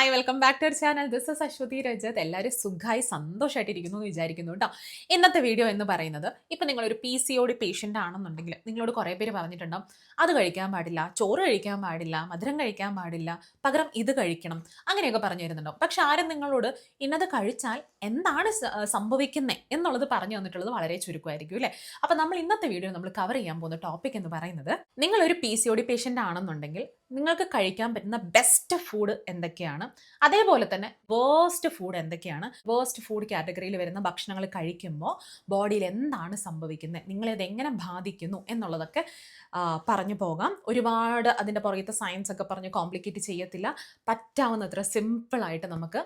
Hi welcome back to our channel. This is Aswathy Rajath. എല്ലാവരും സുഖമായി സന്തോഷമായിട്ടിരിക്കുന്നു എന്ന് വിചാരിക്കുന്നു കേട്ടോ. ഇന്നത്തെ വീഡിയോ എന്ന് പറയുന്നത്, ഇപ്പം നിങ്ങളൊരു PCOD പേഷ്യൻ്റ് ആണെന്നുണ്ടെങ്കിൽ നിങ്ങളോട് കുറേ പേര് പറഞ്ഞിട്ടുണ്ടാവും, അത് കഴിക്കാൻ പാടില്ല, ചോറ് കഴിക്കാൻ പാടില്ല, മധുരം കഴിക്കാൻ പാടില്ല, പകരം ഇത് കഴിക്കണം, അങ്ങനെയൊക്കെ പറഞ്ഞു തരുന്നുണ്ടാവും. പക്ഷെ ആരും നിങ്ങളോട് ഇന്നത് കഴിച്ചാൽ എന്താണ് സംഭവിക്കുന്നത് എന്നുള്ളത് പറഞ്ഞു തന്നിട്ടുള്ളത് വളരെ ചുരുക്കമായിരിക്കും അല്ലേ. അപ്പം നമ്മൾ ഇന്നത്തെ വീഡിയോ നമ്മൾ കവർ ചെയ്യാൻ പോകുന്ന ടോപ്പിക് എന്ന് പറയുന്നത്, നിങ്ങളൊരു PCOD പേഷ്യൻ്റ് ആണെന്നുണ്ടെങ്കിൽ നിങ്ങൾക്ക് കഴിക്കാൻ പറ്റുന്ന ബെസ്റ്റ് ഫുഡ് എന്തൊക്കെയാണ്, അതേപോലെ തന്നെ വേസ്റ്റ് ഫുഡ് എന്തൊക്കെയാണ്, വേസ്റ്റ് ഫുഡ് കാറ്റഗറിയിൽ വരുന്ന ഭക്ഷണങ്ങൾ കഴിക്കുമ്പോൾ ബോഡിയിൽ എന്താണ് സംഭവിക്കുന്നത്, നിങ്ങളിത് എങ്ങനെ ബാധിക്കുന്നു എന്നുള്ളതൊക്കെ പറഞ്ഞു പോകാം. ഒരുപാട് അതിൻ്റെ പുറകത്തെ സയൻസ് ഒക്കെ പറഞ്ഞ് കോംപ്ലിക്കേറ്റ് ചെയ്യത്തില്ല. പറ്റാവുന്നത്ര സിമ്പിളായിട്ട് നമുക്ക്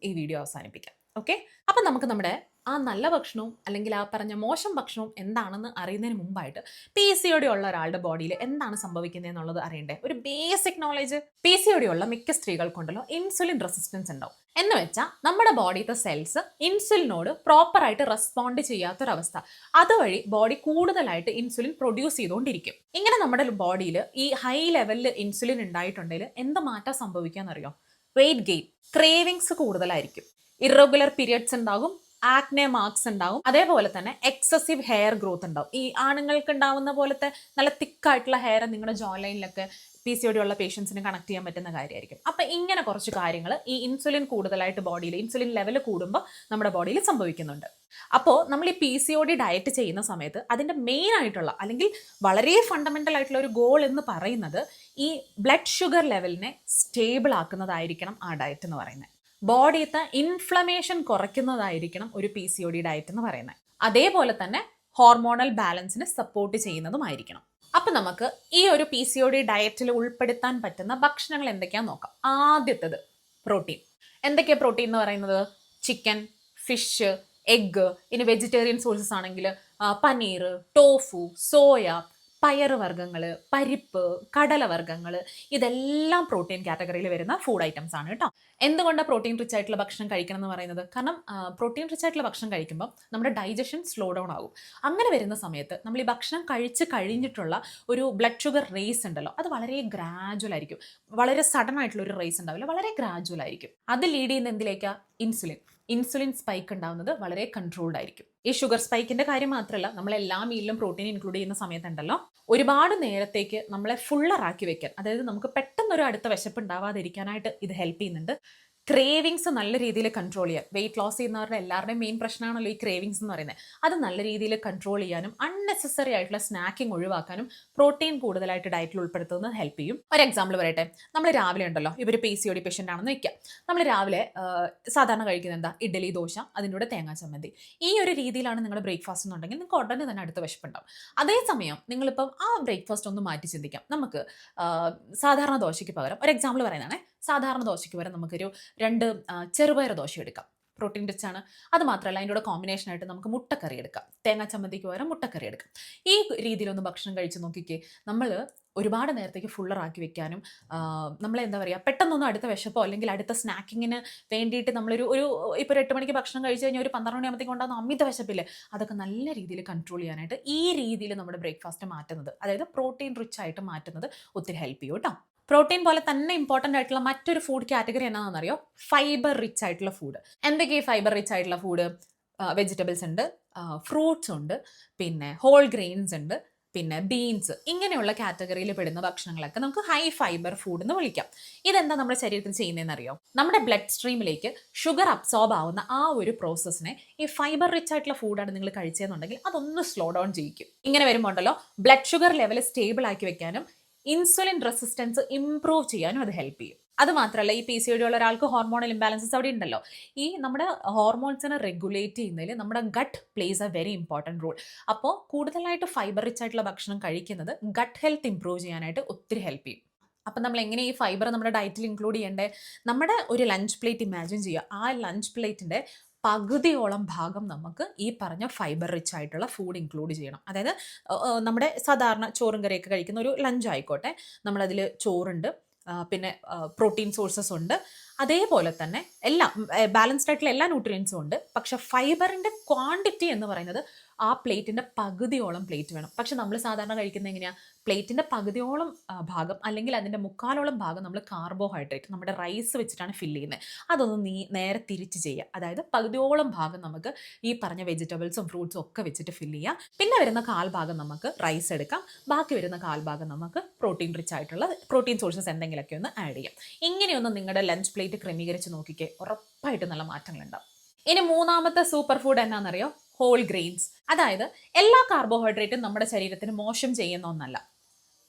ഈ വീഡിയോ അവസാനിപ്പിക്കാം. ഓക്കെ, അപ്പം നമുക്ക് നമ്മുടെ ആ നല്ല ഭക്ഷണവും അല്ലെങ്കിൽ ആ പറഞ്ഞ മോശം ഭക്ഷണവും എന്താണെന്ന് അറിയുന്നതിന് മുമ്പായിട്ട് PCOD ഉള്ള ഒരാളുടെ ബോഡിയിൽ എന്താണ് സംഭവിക്കുന്നത് എന്നുള്ളത് അറിയണ്ടേ. ഒരു ബേസിക് നോളേജ്. PCOD ഉള്ള മിക്ക സ്ത്രീകൾക്കുണ്ടല്ലോ ഇൻസുലിൻ റെസിസ്റ്റൻസ് ഉണ്ടാവും. എന്ന് വെച്ചാൽ നമ്മുടെ ബോഡിയിലത്തെ സെൽസ് ഇൻസുലിനോട് പ്രോപ്പറായിട്ട് റെസ്പോണ്ട് ചെയ്യാത്തൊരവസ്ഥ. അതുവഴി ബോഡി കൂടുതലായിട്ട് ഇൻസുലിൻ പ്രൊഡ്യൂസ് ചെയ്തുകൊണ്ടിരിക്കും. ഇങ്ങനെ നമ്മുടെ ബോഡിയിൽ ഈ ഹൈ ലെവലിൽ ഇൻസുലിൻ ഉണ്ടായിട്ടുണ്ടെങ്കിൽ എന്ത് മാറ്റം സംഭവിക്കാന്നറിയോ? വെയിറ്റ് ഗെയിൻ, ക്രേവിങ്സ് കൂടുതലായിരിക്കും, ഇറഗുലർ പീരിയഡ്സ് ഉണ്ടാകും, ആക്നെ മാർക്സ് ഉണ്ടാവും, അതേപോലെ തന്നെ എക്സസീവ് ഹെയർ ഗ്രോത്ത് ഉണ്ടാവും. ഈ ആണുങ്ങൾക്ക് ഉണ്ടാവുന്ന പോലത്തെ നല്ല തിക്കായിട്ടുള്ള ഹെയർ നിങ്ങളുടെ ജോ ലൈനിലൊക്കെ PCOD ഉള്ള പേഷ്യൻസിന് കണക്ട് ചെയ്യാൻ പറ്റുന്ന കാര്യമായിരിക്കും. അപ്പം ഇങ്ങനെ കുറച്ച് കാര്യങ്ങൾ ഈ ഇൻസുലിൻ കൂടുതലായിട്ട് ബോഡിയിൽ ഇൻസുലിൻ ലെവൽ കൂടുമ്പോൾ നമ്മുടെ ബോഡിയിൽ സംഭവിക്കുന്നുണ്ട്. അപ്പോൾ നമ്മൾ ഈ PCOD ഡയറ്റ് ചെയ്യുന്ന സമയത്ത് അതിൻ്റെ മെയിൻ ആയിട്ടുള്ള അല്ലെങ്കിൽ വളരെ ഫണ്ടമെൻ്റൽ ആയിട്ടുള്ള ഒരു ഗോൾ എന്ന് പറയുന്നത് ഈ ബ്ലഡ് ഷുഗർ ലെവലിനെ സ്റ്റേബിൾ ആക്കുന്നതായിരിക്കണം ആ ഡയറ്റ് എന്ന് പറയുന്നത്. ബോഡിയത്തെ ഇൻഫ്ലമേഷൻ കുറയ്ക്കുന്നതായിരിക്കണം ഒരു PCOD ഡയറ്റ് എന്ന് പറയുന്നത്. അതേപോലെ തന്നെ ഹോർമോണൽ ബാലൻസിനെ സപ്പോർട്ട് ചെയ്യുന്നതുമായിരിക്കണം. അപ്പം നമുക്ക് ഈ ഒരു PCOD ഡയറ്റിൽ ഉൾപ്പെടുത്താൻ പറ്റുന്ന ഭക്ഷണങ്ങൾ എന്തൊക്കെയാണെന്ന് നോക്കാം. ആദ്യത്തേത് പ്രോട്ടീൻ. എന്തൊക്കെയാണ് പ്രോട്ടീൻ എന്ന് പറയുന്നത്? Chicken, fish, egg. ഇനി വെജിറ്റേറിയൻ സോഴ്സസ് ആണെങ്കിൽ പനീർ, ടോഫു, സോയ, പയറുവർഗ്ഗങ്ങൾ, പരിപ്പ്, കടലവർഗ്ഗങ്ങൾ, ഇതെല്ലാം പ്രോട്ടീൻ കാറ്റഗറിയിൽ വരുന്ന ഫുഡ് ഐറ്റംസ് ആണ് കേട്ടോ. എന്തുകൊണ്ടാണ് പ്രോട്ടീൻ റിച്ച് ആയിട്ടുള്ള ഭക്ഷണം കഴിക്കണം എന്ന് പറയുന്നത്? കാരണം പ്രോട്ടീൻ റിച്ച് ആയിട്ടുള്ള ഭക്ഷണം കഴിക്കുമ്പോൾ നമ്മുടെ ഡൈജഷൻ സ്ലോ ഡൗൺ ആകും. അങ്ങനെ വരുന്ന സമയത്ത് നമ്മൾ ഈ ഭക്ഷണം കഴിച്ച് കഴിഞ്ഞിട്ടുള്ള ഒരു ബ്ലഡ് ഷുഗർ റേസ് ഉണ്ടല്ലോ, അത് വളരെ ഗ്രാജുവൽ ആയിരിക്കും. വളരെ സഡൻ ആയിട്ടുള്ള ഒരു റേസ് ഉണ്ടാവില്ല, വളരെ ഗ്രാജുവൽ ആയിരിക്കും. അത് ലീഡ് ചെയ്യുന്ന എന്തിലേക്കാണ്? ഇൻസുലിൻ സ്പൈക്ക് ഉണ്ടാവുന്നത് വളരെ കൺട്രോൾഡ് ആയിരിക്കും. ഈ ഷുഗർ സ്പൈക്കിന്റെ കാര്യം മാത്രമല്ല, നമ്മൾ എല്ലാ മീലിലും പ്രോട്ടീൻ ഇൻക്ലൂഡ് ചെയ്യുന്ന സമയത്തുണ്ടല്ലോ, ഒരുപാട് നേരത്തേക്ക് നമ്മളെ ഫുള്ളറാക്കി വെക്കാൻ, അതായത് നമുക്ക് പെട്ടെന്നൊരു അടുത്ത വിശപ്പ് ഉണ്ടാവാതിരിക്കാനായിട്ട് ഇത് ഹെൽപ്പ് ചെയ്യുന്നുണ്ട്. ക്രേവിങ്സ് നല്ല രീതിയിൽ കൺട്രോൾ ചെയ്യാൻ, വെയിറ്റ് ലോസ് ചെയ്യുന്നവരുടെ എല്ലാവരുടെയും മെയിൻ പ്രശ്നമാണല്ലോ ഈ ക്രേവിങ്സ് എന്ന് പറയുന്നത്. അത് നല്ല രീതിയിൽ കൺട്രോൾ ചെയ്യാനും അൺനെസസറി ആയിട്ടുള്ള സ്നാക്കിംഗ് ഒഴിവാക്കാനും പ്രോട്ടീൻ കൂടുതലായിട്ട് ഡയറ്റിൽ ഉൾപ്പെടുത്തുന്നത് ഹെൽപ്പ് ചെയ്യും. ഒരു എക്സാമ്പിൾ പറയട്ടെ. നമ്മൾ രാവിലെ ഉണ്ടല്ലോ, ഇവർ PCOD പേഷ്യൻ്റ് ആണെന്ന് വയ്ക്കാം. നമ്മൾ രാവിലെ സാധാരണ കഴിക്കുന്നത് എന്താ? ഇഡ്ഡലി, ദോശ, അതിൻ്റെ കൂടെ തേങ്ങാ ചമ്മന്തി. ഈ ഒരു രീതിയിലാണ് നിങ്ങളുടെ ബ്രേക്ക്ഫാസ്റ്റ് എന്നുണ്ടെങ്കിൽ നിങ്ങൾക്ക് ഉടനെ തന്നെ അടുത്ത വിശപ്പുണ്ടാവും. അതേസമയം നിങ്ങളിപ്പം ആ ബ്രേക്ക്ഫാസ്റ്റ് ഒന്ന് മാറ്റി ചിന്തിക്കാം. നമുക്ക് സാധാരണ ദോശയ്ക്ക് പകരം, ഒരു എക്സാമ്പിൾ പറയുന്നതാണേ, സാധാരണ ദോശയ്ക്ക് പകരം നമുക്കൊരു 2 ചെറുപയർ ദോശ എടുക്കാം. പ്രോട്ടീൻ റിച്ച് ആണ്. അത് മാത്രമല്ല, അതിൻ്റെ കൂടെ കോമ്പിനേഷനായിട്ട് നമുക്ക് മുട്ടക്കറി എടുക്കാം. തേങ്ങാ ചമ്മന്തിക്ക് പകരം മുട്ടക്കറി എടുക്കാം. ഈ രീതിയിലൊന്ന് ഭക്ഷണം കഴിച്ച് നോക്കിക്കേ. നമ്മൾ ഒരുപാട് നേരത്തേക്ക് ഫുള്ളറാക്കി വെക്കാനും നമ്മൾ എന്താ പറയുക, പെട്ടെന്നൊന്നും അടുത്ത വിശപ്പോ അല്ലെങ്കിൽ അടുത്ത സ്നാക്കിങ്ങിന് വേണ്ടിയിട്ട് നമ്മളൊരു ഇപ്പോൾ ഒരു 8 മണിക്ക് ഭക്ഷണം കഴിച്ച് കഴിഞ്ഞാൽ ഒരു 12 മണിയാകുമ്പോഴത്തേക്കും ഉണ്ടാകുന്ന അമിത വിശപ്പില്ലേ, അതൊക്കെ നല്ല രീതിയിൽ കൺട്രോൾ ചെയ്യാനായിട്ട് ഈ രീതിയിൽ നമ്മുടെ ബ്രേക്ക്ഫാസ്റ്റ് മാറ്റുന്നത്, അതായത് പ്രോട്ടീൻ റിച്ച് ആയിട്ട് മാറ്റുന്നത് ഒത്തിരി ഹെൽപ്പ് ചെയ്യും കേട്ടോ. പ്രോട്ടീൻ പോലെ തന്നെ ഇമ്പോർട്ടൻ്റ് ആയിട്ടുള്ള മറ്റൊരു ഫുഡ് കാറ്റഗറി എന്നാണെന്നറിയോ? ഫൈബർ റിച്ച് ആയിട്ടുള്ള ഫുഡ്. എന്തൊക്കെയാണ് ഫൈബർ റിച്ച് ആയിട്ടുള്ള ഫുഡ്? വെജിറ്റബിൾസ് ഉണ്ട്, ഫ്രൂട്ട്സ് ഉണ്ട്, പിന്നെ ഹോൾ ഗ്രെയിൻസ് ഉണ്ട്, പിന്നെ ബീൻസ്. ഇങ്ങനെയുള്ള കാറ്റഗറിയിൽ പെടുന്ന ഭക്ഷണങ്ങളൊക്കെ നമുക്ക് ഹൈ ഫൈബർ ഫുഡ് എന്ന് വിളിക്കാം. ഇതെന്താ നമ്മുടെ ശരീരത്തിൽ ചെയ്യുന്നതെന്ന് അറിയോ? നമ്മുടെ ബ്ലഡ് സ്ട്രീമിലേക്ക് ഷുഗർ അബ്സോർബ് ആവുന്ന ആ ഒരു പ്രോസസ്സിനെ ഈ ഫൈബർ റിച്ച് ആയിട്ടുള്ള ഫുഡാണ് നിങ്ങൾ കഴിച്ചതെന്നുണ്ടെങ്കിൽ അതൊന്ന് സ്ലോ ഡൗൺ ചെയ്യിക്കും. ഇങ്ങനെ വരുമ്പോൾ ഉണ്ടല്ലോ, ബ്ലഡ് ഷുഗർ ലെവൽ സ്റ്റേബിൾ ആക്കി വെക്കാനും ഇൻസുലിൻ റെസിസ്റ്റൻസ് ഇംപ്രൂവ് ചെയ്യാനും അത് ഹെൽപ്പ് ചെയ്യും. അത് മാത്രമല്ല, ഈ PCOD ഉള്ള ഒരാൾക്ക് ഹോർമോണൽ ഇംബാലൻസസ് അവിടെ ഉണ്ടല്ലോ. ഈ നമ്മുടെ ഹോർമോൺസിനെ റെഗുലേറ്റ് ചെയ്യുന്നതിൽ നമ്മുടെ gut plays a very important role. അപ്പോൾ കൂടുതലായിട്ട് ഫൈബർ റിച്ച് ആയിട്ടുള്ള ഭക്ഷണം കഴിക്കുന്നത് ഗട്ട് ഹെൽത്ത് ഇംപ്രൂവ് ചെയ്യാനായിട്ട് ഒത്തിരി ഹെൽപ്പ് ചെയ്യും. അപ്പം നമ്മൾ എങ്ങനെ ഈ ഫൈബർ നമ്മുടെ ഡയറ്റിൽ ഇൻക്ലൂഡ് ചെയ്യേണ്ടേ? നമ്മുടെ ഒരു ലഞ്ച് പ്ലേറ്റ് ഇമാജിൻ ചെയ്യുക. ആ ലഞ്ച് പ്ലേറ്റിൻ്റെ പകുതിയോളം ഭാഗം നമുക്ക് ഈ പറഞ്ഞ ഫൈബർ റിച്ച് ആയിട്ടുള്ള ഫുഡ് ഇൻക്ലൂഡ് ചെയ്യണം. അതായത് നമ്മുടെ സാധാരണ ചോറും കറിയൊക്കെ കഴിക്കുന്ന ഒരു ലഞ്ച് ആയിക്കോട്ടെ, നമ്മളതിൽ ചോറുണ്ട്, പിന്നെ പ്രോട്ടീൻ സോഴ്സസ് ഉണ്ട്, അതേപോലെ തന്നെ എല്ലാം ബാലൻസ്ഡ് ആയിട്ടുള്ള എല്ലാ ന്യൂട്രിയൻസും ഉണ്ട്. പക്ഷെ ഫൈബറിന്റെ ക്വാണ്ടിറ്റി എന്ന് പറയുന്നത് ആ പ്ലേറ്റിന്റെ പകുതിയോളം പ്ലേറ്റ് വേണം. പക്ഷെ നമ്മൾ സാധാരണ കഴിക്കുന്നത് എങ്ങനെയാ? പ്ലേറ്റിന്റെ പകുതിയോളം ഭാഗം അല്ലെങ്കിൽ അതിന്റെ മുക്കാലോളം ഭാഗം നമ്മൾ കാർബോഹൈഡ്രേറ്റ് നമ്മുടെ റൈസ് വെച്ചിട്ടാണ് ഫില്ല് ചെയ്യുന്നത്. അതൊന്ന് നേരെ തിരിച്ച് ചെയ്യുക. അതായത് പകുതിയോളം ഭാഗം നമുക്ക് ഈ പറഞ്ഞ വെജിറ്റബിൾസും ഫ്രൂട്ട്സും ഒക്കെ വെച്ചിട്ട് ഫില്ല് ചെയ്യാം. പിന്നെ വരുന്ന കാൽഭാഗം നമുക്ക് റൈസ് എടുക്കാം. ബാക്കി വരുന്ന കാൽഭാഗം നമുക്ക് പ്രോട്ടീൻ റിച്ച് ആയിട്ടുള്ള പ്രോട്ടീൻ സോഴ്സസ് എന്തെങ്കിലുമൊക്കെ ഒന്ന് ആഡ് ചെയ്യാം. ഇങ്ങനെയൊന്ന് നിങ്ങളുടെ ലഞ്ച് പ്ലേറ്റ് ക്രമീകരിച്ച് നോക്കിക്കേ, ഉറപ്പായിട്ടും നല്ല മാറ്റങ്ങളുണ്ടാവും. ഇനി മൂന്നാമത്തെ സൂപ്പർ ഫുഡ് എന്നാണെന്നറിയോ? Whole grains. അതായത് എല്ലാ കാർബോഹൈഡ്രേറ്റും നമ്മുടെ ശരീരത്തിന് മോശം ചെയ്യുന്ന ഒന്നല്ല.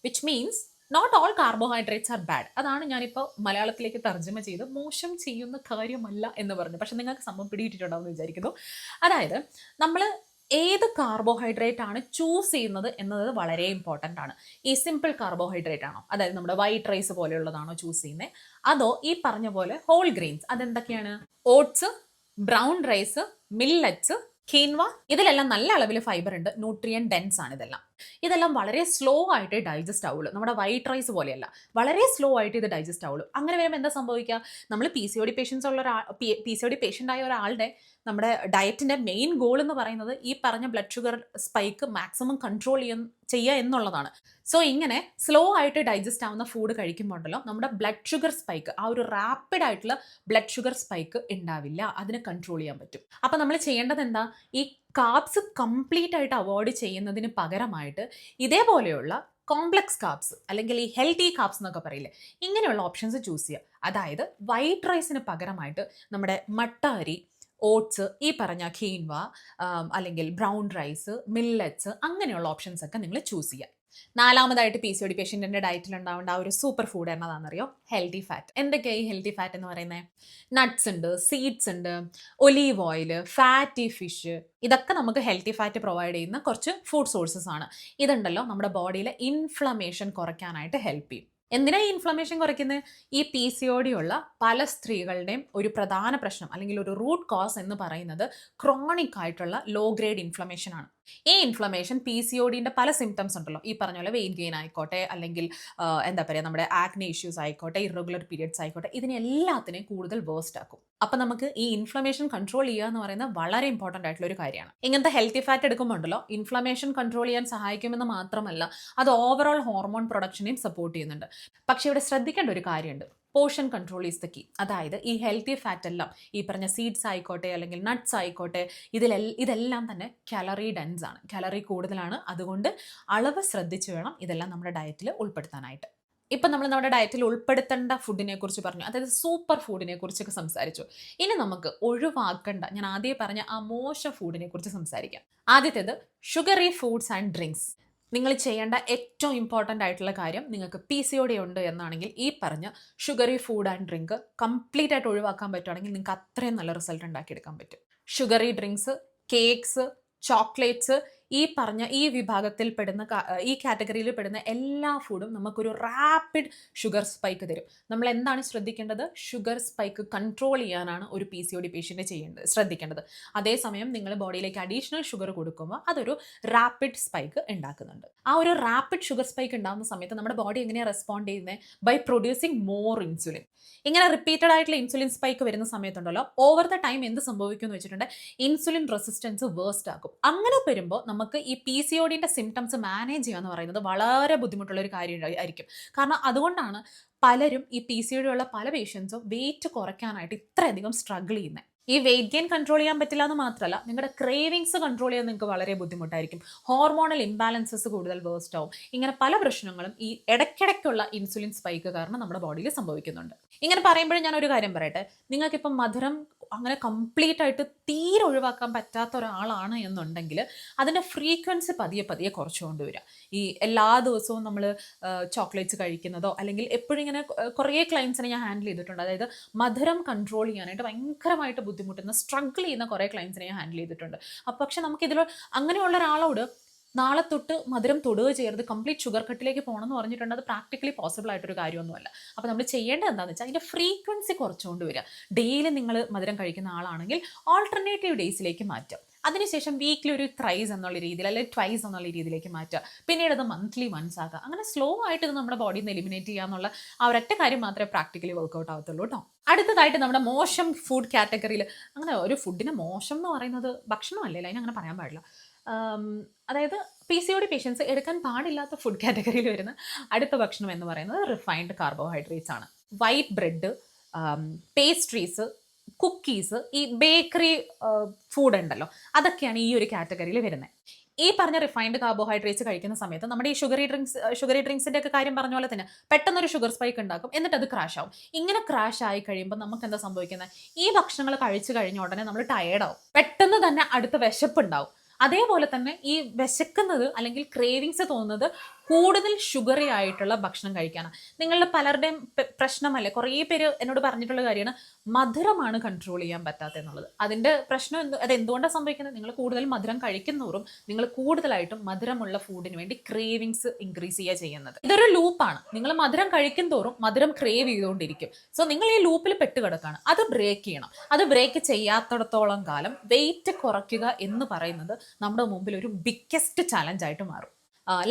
Which means not all carbohydrates are bad. അതാണ് ഞാനിപ്പോൾ മലയാളത്തിലേക്ക് തർജ്ജമ ചെയ്ത് മോശം ചെയ്യുന്ന കാര്യമല്ല എന്ന് പറഞ്ഞു. പക്ഷെ നിങ്ങൾക്ക് സംഭവം പിടിയിട്ടിട്ടുണ്ടാവും എന്ന് വിചാരിക്കുന്നു. അതായത് നമ്മൾ ഏത് കാർബോഹൈഡ്രേറ്റ് ആണ് ചൂസ് ചെയ്യുന്നത് എന്നത് വളരെ ഇമ്പോർട്ടൻ്റ് ആണ്. ഈ സിമ്പിൾ കാർബോഹൈഡ്രേറ്റ് ആണോ, അതായത് നമ്മുടെ വൈറ്റ് റൈസ് പോലെയുള്ളതാണോ ചൂസ് ചെയ്യുന്നത്, അതോ ഈ പറഞ്ഞ പോലെ ഹോൾ ഗ്രെയിൻസ്, അതെന്തൊക്കെയാണ്? Oats, brown rice, millets, quinoa, ഇതിലെല്ലാം നല്ല അളവിൽ ഫൈബർ ഉണ്ട്, ന്യൂട്രിയൻ ഡെൻസ് ആണ് ഇതെല്ലാം വളരെ സ്ലോ ആയിട്ട് ഡൈജസ്റ്റ് ആവുള്ളൂ. നമ്മുടെ വൈറ്റ് റൈസ് പോലെയല്ല, വളരെ സ്ലോ ആയിട്ട് ഇത് ഡൈജസ്റ്റ് ആവുള്ളൂ. അങ്ങനെ വരുമ്പോൾ എന്താ സംഭവിക്കുക? നമ്മൾ PCOD പേഷ്യൻസ് ഉള്ള PCOD പേഷ്യൻ്റ് ആയ ഒരാളുടെ നമ്മുടെ ഡയറ്റിന്റെ മെയിൻ ഗോൾ എന്ന് പറയുന്നത് ഈ പറഞ്ഞ blood sugar spike maximum control ചെയ്യുക എന്നുള്ളതാണ്. സോ ഇങ്ങനെ സ്ലോ ആയിട്ട് ഡൈജസ്റ്റ് ആവുന്ന ഫുഡ് കഴിക്കുമ്പോഴല്ലോ നമ്മുടെ ബ്ലഡ് ഷുഗർ സ്പൈക്ക്, ആ ഒരു റാപ്പിഡ് ആയിട്ടുള്ള ബ്ലഡ് ഷുഗർ സ്പൈക്ക് ഉണ്ടാവില്ല. അതിനെ കൺട്രോൾ ചെയ്യാൻ പറ്റും. അപ്പം നമ്മൾ ചെയ്യേണ്ടത് എന്താ? ഈ കാർബ്സ് കംപ്ലീറ്റ് ആയിട്ട് അവോയ്ഡ് ചെയ്യുന്നതിന് പകരമായിട്ട് ഇതേപോലെയുള്ള കോംപ്ലക്സ് കാർബ്സ് അല്ലെങ്കിൽ ഈ ഹെൽത്തി കാർബ്സ് എന്നൊക്കെ പറയില്ലേ, ഇങ്ങനെയുള്ള ഓപ്ഷൻസ് ചൂസ് ചെയ്യുക. അതായത് വൈറ്റ് റൈസിന് പകരമായിട്ട് നമ്മുടെ മട്ട അരി, ഓട്സ്, ഈ പറഞ്ഞ ഖീൻവ, അല്ലെങ്കിൽ ബ്രൗൺ റൈസ്, മില്ലറ്റ്സ്, അങ്ങനെയുള്ള ഓപ്ഷൻസ് ഒക്കെ നിങ്ങൾ ചൂസ് ചെയ്യുക. നാലാമതായിട്ട് PCOD പേഷ്യൻറ്റിൻ്റെ ഡയറ്റിൽ ഉണ്ടാവേണ്ട ആ ഒരു സൂപ്പർ ഫുഡ് എന്നതാണെന്നറിയോ? Healthy fat. എന്തൊക്കെയാണ് ഈ ഹെൽത്തി ഫാറ്റ് എന്ന് പറയുന്നത്? നട്ട്സ് ഉണ്ട്, സീഡ്സ് ഉണ്ട്, ഒലീവ് ഓയിൽ, ഫാറ്റി ഫിഷ്, ഇതൊക്കെ നമുക്ക് ഹെൽത്തി ഫാറ്റ് പ്രൊവൈഡ് ചെയ്യുന്ന കുറച്ച് ഫുഡ് സോഴ്സസ് ആണ്. ഇതുണ്ടല്ലോ നമ്മുടെ ബോഡിയിലെ ഇൻഫ്ലമേഷൻ കുറയ്ക്കാനായിട്ട് ഹെൽപ്പ് ചെയ്യും. എന്തിനാ ഈ ഇൻഫ്ലമേഷൻ കുറയ്ക്കുന്നത്? ഈ PCOD ഉള്ള പല സ്ത്രീകളുടെയും ഒരു പ്രധാന പ്രശ്നം അല്ലെങ്കിൽ ഒരു റൂട്ട് കോസ് എന്ന് പറയുന്നത് ക്രോണിക് ആയിട്ടുള്ള ലോ ഗ്രേഡ് ഇൻഫ്ലമേഷൻ ആണ്. ഈ ഇൻഫ്ലമേഷൻ PCODന്റെ പല സിംറ്റംസ് ഉണ്ടല്ലോ, ഈ പറഞ്ഞ പോലെ വെയിറ്റ് ഗെയിൻ ആയിക്കോട്ടെ, അല്ലെങ്കിൽ എന്താ പറയുക, നമ്മുടെ ആക്നെ ഇഷ്യൂസ് ആയിക്കോട്ടെ, ഇറഗുലർ പീരിയഡ്സ് ആയിക്കോട്ടെ, ഇതിനെല്ലാത്തിനെയും കൂടുതൽ വേസ്റ്റ് ആക്കും. അപ്പം നമുക്ക് ഈ ഇൻഫ്ലമേഷൻ കൺട്രോൾ ചെയ്യുക എന്ന് പറയുന്നത് വളരെ ഇമ്പോർട്ടൻ്റ് ആയിട്ടുള്ള ഒരു കാര്യമാണ്. ഇങ്ങനത്തെ ഹെൽത്തി ഫാറ്റ് എടുക്കുമ്പോൾ ഉണ്ടല്ലോ, ഇൻഫ്ലമേഷൻ കൺട്രോൾ ചെയ്യാൻ സഹായിക്കുമെന്ന് മാത്രമല്ല, അത് ഓവറോൾ ഹോർമോൺ പ്രൊഡക്ഷനെയും സപ്പോർട്ട് ചെയ്യുന്നുണ്ട്. പക്ഷേ ഇവിടെ ശ്രദ്ധിക്കേണ്ട ഒരു കാര്യമുണ്ട്. Portion control is the key. അതായത് ഈ ഹെൽത്തി ഫാറ്റ് എല്ലാം, ഈ പറഞ്ഞ സീഡ്സ് ആയിക്കോട്ടെ അല്ലെങ്കിൽ നട്ട്സ് ആയിക്കോട്ടെ, ഇതെല്ലാം തന്നെ കാലറി ഡെൻസ് ആണ്, കാലറി കൂടുതലാണ്. അതുകൊണ്ട് അളവ് ശ്രദ്ധിച്ച് വേണം ഇതെല്ലാം നമ്മുടെ ഡയറ്റിൽ ഉൾപ്പെടുത്താനായിട്ട്. ഇപ്പം നമ്മൾ നമ്മുടെ ഡയറ്റിൽ ഉൾപ്പെടുത്തേണ്ട ഫുഡിനെ കുറിച്ച് പറഞ്ഞു, അതായത് സൂപ്പർ ഫുഡിനെ കുറിച്ചൊക്കെ സംസാരിച്ചു. ഇനി നമുക്ക് ഒഴിവാക്കേണ്ട, ഞാൻ ആദ്യം പറഞ്ഞ ആ മോശം ഫുഡിനെ കുറിച്ച് സംസാരിക്കാം. ആദ്യത്തേത് ഷുഗറി ഫുഡ്സ് ആൻഡ് ഡ്രിങ്ക്സ്. നിങ്ങൾ ചെയ്യേണ്ട ഏറ്റവും ഇമ്പോർട്ടൻ്റ് ആയിട്ടുള്ള കാര്യം, നിങ്ങൾക്ക് PCOD ഉണ്ട് എന്നാണെങ്കിൽ ഈ പറഞ്ഞ sugary food and drink complete ആയിട്ട് ഒഴിവാക്കാൻ പറ്റുവാണെങ്കിൽ നിങ്ങൾക്ക് അത്രയും നല്ല റിസൾട്ട് ഉണ്ടാക്കിയെടുക്കാൻ പറ്റും. ഷുഗറി ഡ്രിങ്ക്സ്, കേക്ക്സ്, ചോക്ലേറ്റ്സ്, ഈ പറഞ്ഞ ഈ വിഭാഗത്തിൽ പെടുന്ന ഈ കാറ്റഗറിയിൽ പെടുന്ന എല്ലാ ഫുഡും നമുക്കൊരു റാപ്പിഡ് ഷുഗർ സ്പൈക്ക് തരും. നമ്മൾ എന്താണ് ശ്രദ്ധിക്കേണ്ടത്? ഷുഗർ സ്പൈക്ക് കൺട്രോൾ ചെയ്യാനാണ് ഒരു PCOD പേഷ്യൻ്റ് ശ്രദ്ധിക്കേണ്ടത്. അതേസമയം നിങ്ങൾ ബോഡിയിലേക്ക് അഡീഷണൽ ഷുഗർ കൊടുക്കുമ്പോൾ അതൊരു റാപ്പിഡ് സ്പൈക്ക് ഉണ്ടാക്കുന്നുണ്ട്. ആ ഒരു റാപ്പിഡ് ഷുഗർ സ്പൈക്ക് ഉണ്ടാകുന്ന സമയത്ത് നമ്മുടെ ബോഡി എങ്ങനെയാണ് റെസ്പോണ്ട് ചെയ്യുന്നത്? By producing more insulin. ഇങ്ങനെ റിപ്പീറ്റഡ് ആയിട്ടുള്ള ഇൻസുലിൻ സ്പൈക്ക് വരുന്ന സമയത്തുണ്ടല്ലോ, ഓവർ ദ ടൈം എന്ത് സംഭവിക്കും എന്ന് വെച്ചിട്ടുണ്ടെങ്കിൽ ഇൻസുലിൻ റെസിസ്റ്റൻസ് വേഴ്സ്റ്റ് ആക്കും. അങ്ങനെ വരുമ്പോൾ നമുക്ക് ഈ PCODന്റെ സിംറ്റംസ് മാനേജ് ചെയ്യുക എന്ന് പറയുന്നത് വളരെ ബുദ്ധിമുട്ടുള്ള ഒരു കാര്യം ആയിരിക്കും. കാരണം അതുകൊണ്ടാണ് പലരും ഈ PCOD ഉള്ള പല പേഷ്യൻസും വെയിറ്റ് കുറയ്ക്കാനായിട്ട് ഇത്രയധികം സ്ട്രഗിൾ ചെയ്യുന്നത്. ഈ വെയിറ്റ് ഗെയിൻ കൺട്രോൾ ചെയ്യാൻ പറ്റില്ല എന്ന് മാത്രമല്ല, നിങ്ങളുടെ ക്രേവിങ്സ് കൺട്രോൾ ചെയ്യാൻ നിങ്ങൾക്ക് വളരെ ബുദ്ധിമുട്ടായിരിക്കും. ഹോർമോണൽ ഇംബാലൻസസ് കൂടുതൽ വേഴ്സ്റ്റ് ആവും. ഇങ്ങനെ പല പ്രശ്നങ്ങളും ഈ ഇടയ്ക്കിടയ്ക്കുള്ള ഇൻസുലിൻ സ്പൈക്ക് കാരണം നമ്മുടെ ബോഡിയിൽ സംഭവിക്കുന്നുണ്ട്. ഇങ്ങനെ പറയുമ്പോഴും ഞാൻ ഒരു കാര്യം പറയട്ടെ, നിങ്ങൾക്കിപ്പം മധുരം അങ്ങനെ കംപ്ലീറ്റ് ആയിട്ട് തീരെ ഒഴിവാക്കാൻ പറ്റാത്ത ഒരാളാണ് എന്നുണ്ടെങ്കിൽ അതിൻ്റെ ഫ്രീക്വൻസി പതിയെ പതിയെ കുറച്ചുകൊണ്ട് വരിക. ഈ എല്ലാ ദിവസവും നമ്മൾ ചോക്ലേറ്റ്സ് കഴിക്കുന്നതോ, അല്ലെങ്കിൽ എപ്പോഴും ഇങ്ങനെ കുറേ ക്ലയൻസിനെ ഞാൻ ഹാൻഡിൽ ചെയ്തിട്ടുണ്ട്. അതായത് മധുരം കൺട്രോൾ ചെയ്യാനായിട്ട് ഭയങ്കരമായിട്ട് ബുദ്ധിമുട്ടുന്ന, സ്ട്രഗിൾ ചെയ്യുന്ന കുറേ ക്ലയൻസിനെ ഞാൻ ഹാൻഡിൽ ചെയ്തിട്ടുണ്ട്. അപ്പോൾ പക്ഷെ നമുക്കിതിൽ അങ്ങനെയുള്ള ഒരാളോട് നാളെ തൊട്ട് മധുരം തൊടുക ചെയ്യരുത്, കംപ്ലീറ്റ് ഷുഗർ കട്ടിലേക്ക് പോകണമെന്ന് പറഞ്ഞിട്ടുണ്ട്, അത് പ്രാക്ടിക്കലി പോസിബിൾ ആയിട്ടൊരു കാര്യമൊന്നുമല്ല. അപ്പോൾ നമ്മൾ ചെയ്യേണ്ടത് എന്താണെന്ന് വെച്ചാൽ അതിൻ്റെ ഫ്രീക്വൻസി കുറച്ചുകൊണ്ട് വരിക. ഡെയിലി നിങ്ങൾ മധുരം കഴിക്കുന്ന ആളാണെങ്കിൽ ഓൾട്ടർനേറ്റീവ് ഡേയ്സിലേക്ക് മാറ്റുക. അതിനുശേഷം വീക്കിലി ഒരു ത്രൈസ് എന്നുള്ള രീതിയിൽ അല്ലെങ്കിൽ ട്വൈസ് എന്നുള്ള രീതിയിലേക്ക് മാറ്റുക. പിന്നീട് അത് മന്ത്ലി വൺസ് ആക്കുക. അങ്ങനെ സ്ലോ ആയിട്ട് ഇത് നമ്മുടെ ബോഡിയിൽ നിന്ന് എലിമിനേറ്റ് ചെയ്യുക എന്നുള്ള ആ ഒരൊറ്റ കാര്യം മാത്രമേ പ്രാക്ടിക്കലി വർക്ക്ഔട്ട് ആവത്തുള്ളൂ കേട്ടോ. അടുത്തതായിട്ട് നമ്മുടെ മോശം ഫുഡ് കാറ്റഗറിയിൽ, അങ്ങനെ ഒരു ഫുഡിന് മോശം എന്ന് പറയുന്നത് ഭക്ഷണമല്ലേ, അതിനങ്ങനെ പറയാൻ പാടില്ല. ആം, അതായത് PCOD പേഷ്യൻസ് എടുക്കാൻ പാടില്ലാത്ത ഫുഡ് കാറ്റഗറിയിൽ വരുന്ന അടുത്ത ഭക്ഷണം എന്ന് പറയുന്നത് റിഫൈൻഡ് കാർബോഹൈഡ്രേറ്റ്സ് ആണ്. വൈറ്റ് ബ്രെഡ്, പേസ്ട്രീസ്, കുക്കീസ്, ഈ ബേക്കറി ഫുഡ് ഉണ്ടല്ലോ, അതൊക്കെയാണ് ഈ ഒരു കാറ്റഗറിയിൽ വരുന്നത്. ഈ പറഞ്ഞ റിഫൈൻഡ് കാർബോഹൈഡ്രേറ്റ്സ് കഴിക്കുന്ന സമയത്ത് നമ്മുടെ ഈ ഷുഗറി ഡ്രിങ്ക്സിന്റെ ഒക്കെ കാര്യം പറഞ്ഞ പോലെ തന്നെ പെട്ടെന്നൊരു ഷുഗർ സ്പൈക്ക് ഉണ്ടാക്കും, എന്നിട്ട് അത് ക്രാഷ് ആവും. ഇങ്ങനെ ക്രാഷ് ആയി കഴിയുമ്പോൾ നമുക്ക് എന്താ സംഭവിക്കുന്നത്? ഈ ഭക്ഷണങ്ങൾ കഴിച്ചു കഴിഞ്ഞ ഉടനെ നമ്മൾ ടയേർഡാവും, പെട്ടെന്ന് തന്നെ അടുത്ത വിശപ്പ് ഉണ്ടാവും. അതേപോലെ തന്നെ ഈ വിശക്കുന്നത് അല്ലെങ്കിൽ ക്രേവിങ്സ് തോന്നുന്നത് കൂടുതൽ ഷുഗറി ആയിട്ടുള്ള ഭക്ഷണം കഴിക്കാനാണ്. നിങ്ങളുടെ പലരുടെയും പ്രശ്നമല്ലേ, കുറേ പേര് എന്നോട് പറഞ്ഞിട്ടുള്ള കാര്യമാണ് മധുരമാണ് കൺട്രോൾ ചെയ്യാൻ പറ്റാത്തത് എന്നുള്ളത്. അതിൻ്റെ പ്രശ്നം അത് എന്തുകൊണ്ടാണ് സംഭവിക്കുന്നത്? നിങ്ങൾ കൂടുതൽ മധുരം കഴിക്കുന്നതോറും നിങ്ങൾ കൂടുതലായിട്ടും മധുരമുള്ള ഫുഡിന് വേണ്ടി ക്രേവിങ്സ് ഇൻക്രീസ് ചെയ്യുക ചെയ്യുന്നത്. ഇതൊരു ലൂപ്പാണ്. നിങ്ങൾ മധുരം കഴിക്കും തോറും മധുരം ക്രേവ് ചെയ്തുകൊണ്ടിരിക്കും. സോ നിങ്ങൾ ഈ ലൂപ്പിൽ പെട്ടുകിടക്കാണ്. അത് ബ്രേക്ക് ചെയ്യണം. അത് ബ്രേക്ക് ചെയ്യാത്തിടത്തോളം കാലം വെയിറ്റ് കുറയ്ക്കുക എന്ന് പറയുന്നത് നമ്മുടെ മുമ്പിൽ ഒരു ബിഗ്ഗസ്റ്റ് ചാലഞ്ച് ആയിട്ട് മാറും.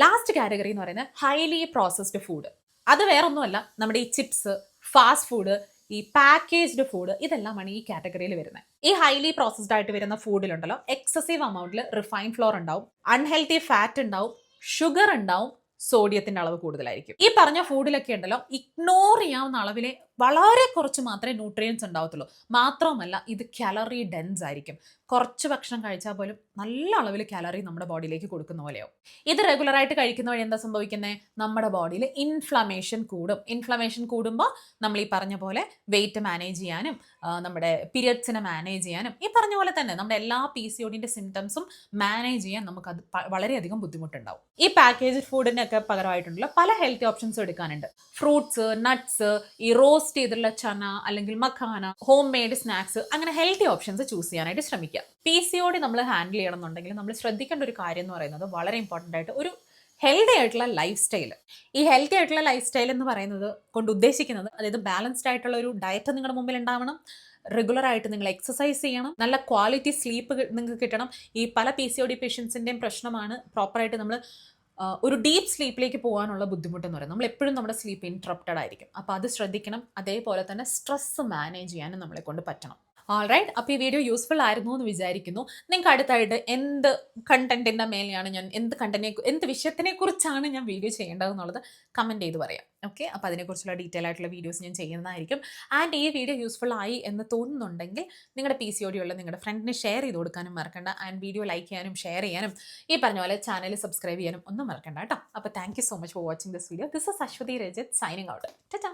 ലാസ്റ്റ് കാറ്റഗറി എന്ന് പറയുന്നത് ഹൈലി പ്രോസസ്ഡ് ഫുഡ്. അത് വേറൊന്നുമല്ല, നമ്മുടെ ഈ ചിപ്സ്, ഫാസ്റ്റ് ഫുഡ്, ഈ പാക്കേജ്ഡ് ഫുഡ്, ഇതെല്ലാമാണ് ഈ കാറ്റഗറിയിൽ വരുന്നത്. ഈ ഹൈലി പ്രോസസ്ഡ് ആയിട്ട് വരുന്ന ഫുഡിലുണ്ടല്ലോ എക്സസീവ് അമൗണ്ടിൽ റിഫൈൻഡ് ഫ്ലോർ ഉണ്ടാവും, അൺഹെൽത്തി ഫാറ്റ് ഉണ്ടാവും, ഷുഗർ ഉണ്ടാവും, സോഡിയത്തിന്റെ അളവ് കൂടുതലായിരിക്കും. ഈ പറഞ്ഞ ഫുഡിലൊക്കെ ഉണ്ടല്ലോ ഇഗ്നോർ ചെയ്യാവുന്ന അളവിലെ വളരെ കുറച്ച് മാത്രമേ ന്യൂട്രിയൻസ് ഉണ്ടാവത്തുള്ളൂ. മാത്രമല്ല ഇത് കാലറി ഡെൻസ് ആയിരിക്കും. കുറച്ച് ഭക്ഷണം കഴിച്ചാൽ പോലും നല്ല അളവിൽ കാലറി നമ്മുടെ ബോഡിയിലേക്ക് കൊടുക്കുന്ന പോലെയാവും. ഇത് റെഗുലറായിട്ട് കഴിക്കുന്ന വഴി എന്താ സംഭവിക്കുന്നത്? നമ്മുടെ ബോഡിയിൽ ഇൻഫ്ലമേഷൻ കൂടും. ഇൻഫ്ലമേഷൻ കൂടുമ്പോൾ നമ്മൾ ഈ പറഞ്ഞ പോലെ വെയിറ്റ് മാനേജ് ചെയ്യാനും നമ്മുടെ പീരിയഡ്സിനെ മാനേജ് ചെയ്യാനും ഈ പറഞ്ഞ പോലെ തന്നെ നമ്മുടെ എല്ലാ PCODന്റെ സിംറ്റംസും മാനേജ് ചെയ്യാൻ നമുക്കത് വളരെയധികം ബുദ്ധിമുട്ടുണ്ടാവും. ഈ പാക്കേജ് ഫുഡിനൊക്കെ പകരമായിട്ടുള്ള പല ഹെൽത്തി ഓപ്ഷൻസും എടുക്കാനുണ്ട്. ഫ്രൂട്ട്സ്, നട്ട്സ്, ഈ റോസ്റ്റ് ചെയ്തിട്ടുള്ള ചന അല്ലെങ്കിൽ മഖാന, ഹോം മെയ്ഡ് സ്നാക്സ്, അങ്ങനെ ഹെൽത്തി ഓപ്ഷൻസ് ചൂസ് ചെയ്യാനായിട്ട് ശ്രമിക്കുക. PCOD നമ്മൾ ഹാൻഡിൽ ചെയ്യണം എന്നുണ്ടെങ്കിൽ നമ്മൾ ശ്രദ്ധിക്കേണ്ട ഒരു കാര്യം എന്ന് പറയുന്നത് വളരെ ഇമ്പോർട്ടൻ്റ് ആയിട്ട് ഒരു ഹെൽത്തി ആയിട്ടുള്ള ലൈഫ് സ്റ്റൈൽ. ഈ ഹെൽത്തി ആയിട്ടുള്ള ലൈഫ് സ്റ്റൈൽ എന്ന് പറയുന്നത് കൊണ്ട് ഉദ്ദേശിക്കുന്നത്, അതായത് ബാലൻസ്ഡ് ആയിട്ടുള്ള ഒരു ഡയറ്റ് നിങ്ങളുടെ മുമ്പിൽ ഉണ്ടാവണം, റെഗുലറായിട്ട് നിങ്ങൾ എക്സസൈസ് ചെയ്യണം, നല്ല ക്വാളിറ്റി സ്ലീപ്പ് നിങ്ങൾക്ക് കിട്ടണം. ഈ പല PCOD പേഷ്യൻസിൻ്റെയും പ്രശ്നമാണ് പ്രോപ്പറായിട്ട് നമ്മൾ ഒരു ഡീപ്പ് സ്ലീപ്പിലേക്ക് പോകാനുള്ള ബുദ്ധിമുട്ടെന്ന് പറയുന്നത്. നമ്മൾ എപ്പോഴും നമ്മുടെ സ്ലീപ്പ് ഇൻട്രപ്റ്റഡ് ആയിരിക്കും. അപ്പോൾ അത് ശ്രദ്ധിക്കണം. അതേപോലെ തന്നെ സ്ട്രെസ് മാനേജ് ചെയ്യാനും നമ്മളെ കൊണ്ട് പറ്റണം. ഓൾറൈറ്റ്, അപ്പോൾ ഈ വീഡിയോ യൂസ്ഫുൾ ആയിരുന്നു എന്ന് വിചാരിക്കുന്നു. നിങ്ങൾക്ക് അടുത്തായിട്ട് എന്ത് കണ്ടന്റിൻ്റെ മേലെയാണ് ഞാൻ എന്ത് വിഷയത്തിനെ കുറിച്ചാണ് ഞാൻ വീഡിയോ ചെയ്യേണ്ടതെന്നുള്ളത് കമൻറ്റ് ചെയ്ത് പറയാം. ഓക്കെ, അപ്പോൾ അതിനെക്കുറിച്ചുള്ള ഡീറ്റെയിൽ ആയിട്ടുള്ള വീഡിയോസ് ഞാൻ ചെയ്യുന്നതായിരിക്കും. ആൻഡ് ഈ വീഡിയോ യൂസ്ഫുൾ ആയി എന്ന് തോന്നുന്നുണ്ടെങ്കിൽ നിങ്ങളുടെ PCOD ഉള്ള നിങ്ങളുടെ ഫ്രണ്ടിന് ഷെയർ ചെയ്ത് കൊടുക്കാനും മറക്കണ്ട. ആൻഡ് വീഡിയോ ലൈക്ക് ചെയ്യാനും ഷെയർ ചെയ്യാനും ഈ പറഞ്ഞ പോലെ ചാനൽ സബ്സ്ക്രൈബ് ചെയ്യാനും ഒന്നും മറക്കണ്ട കേട്ടോ. അപ്പോൾ thank you so much for watching this video. This is Aswathy Rajath signing out. Tata.